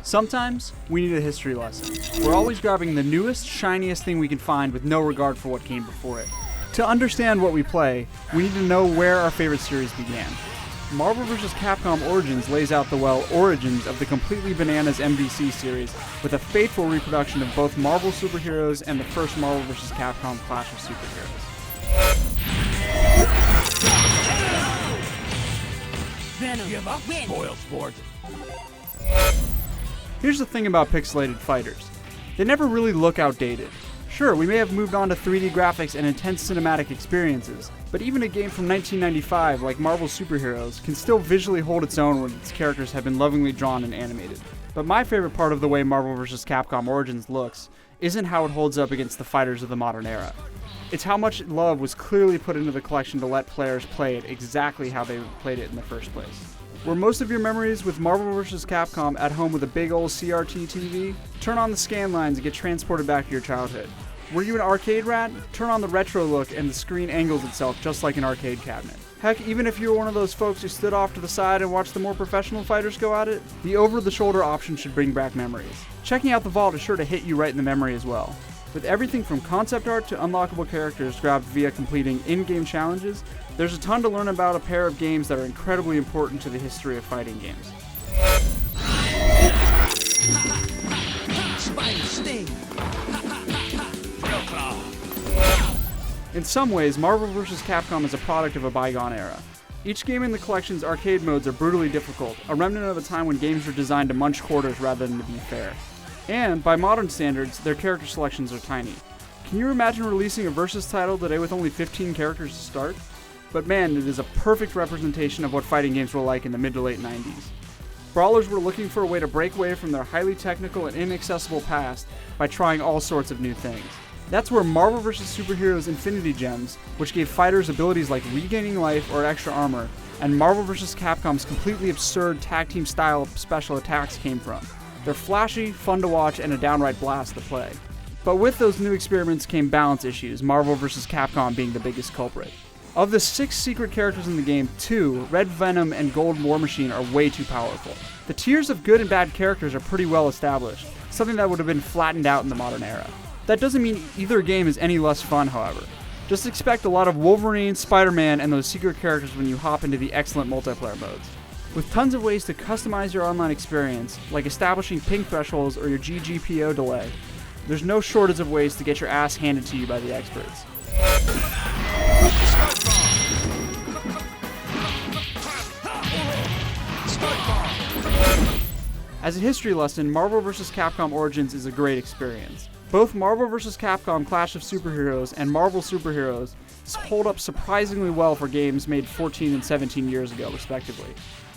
Sometimes, we need a history lesson. We're always grabbing the newest, shiniest thing we can find with no regard for what came before it. To understand what we play, we need to know where our favorite series began. Marvel vs. Capcom Origins lays out the, origins of the completely bananas MVC series with a faithful reproduction of both Marvel superheroes and the first Marvel vs. Capcom Clash of Superheroes. Venom. Give up, spoil sport. Here's the thing about pixelated fighters. They never really look outdated. Sure, we may have moved on to 3D graphics and intense cinematic experiences, but even a game from 1995 like Marvel Superheroes can still visually hold its own when its characters have been lovingly drawn and animated. But my favorite part of the way Marvel vs. Capcom Origins looks isn't how it holds up against the fighters of the modern era. It's how much love was clearly put into the collection to let players play it exactly how they played it in the first place. Were most of your memories with Marvel vs. Capcom at home with a big old CRT TV? Turn on the scan lines and get transported back to your childhood. Were you an arcade rat? Turn on the retro look and the screen angles itself just like an arcade cabinet. Heck, even if you were one of those folks who stood off to the side and watched the more professional fighters go at it, the over-the-shoulder option should bring back memories. Checking out the vault is sure to hit you right in the memory as well. With everything from concept art to unlockable characters grabbed via completing in-game challenges, there's a ton to learn about a pair of games that are incredibly important to the history of fighting games. Spider sting. In some ways, Marvel vs. Capcom is a product of a bygone era. Each game in the collection's arcade modes are brutally difficult, a remnant of a time when games were designed to munch quarters rather than to be fair. And, by modern standards, their character selections are tiny. Can you imagine releasing a Versus title today with only 15 characters to start? But man, it is a perfect representation of what fighting games were like in the mid to late 90s. Brawlers were looking for a way to break away from their highly technical and inaccessible past by trying all sorts of new things. That's where Marvel vs. Superheroes Infinity Gems, which gave fighters abilities like regaining life or extra armor, and Marvel vs. Capcom's completely absurd tag team style special attacks came from. They're flashy, fun to watch, and a downright blast to play. But with those new experiments came balance issues, Marvel vs. Capcom being the biggest culprit. Of the 6 secret characters in the game, 2, Red Venom and Gold War Machine, are way too powerful. The tiers of good and bad characters are pretty well established, something that would have been flattened out in the modern era. That doesn't mean either game is any less fun, however. Just expect a lot of Wolverine, Spider-Man, and those secret characters when you hop into the excellent multiplayer modes. With tons of ways to customize your online experience, like establishing ping thresholds or your GGPO delay, there's no shortage of ways to get your ass handed to you by the experts. As a history lesson, Marvel vs. Capcom Origins is a great experience. Both Marvel vs. Capcom Clash of Superheroes and Marvel Superheroes hold up surprisingly well for games made 14 and 17 years ago, respectively.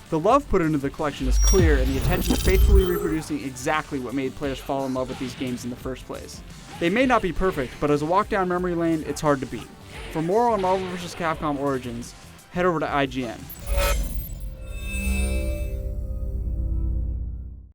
The love put into the collection is clear, and the attention to faithfully reproducing exactly what made players fall in love with these games in the first place. They may not be perfect, but as a walk down memory lane, it's hard to beat. For more on Marvel vs. Capcom Origins, head over to IGN.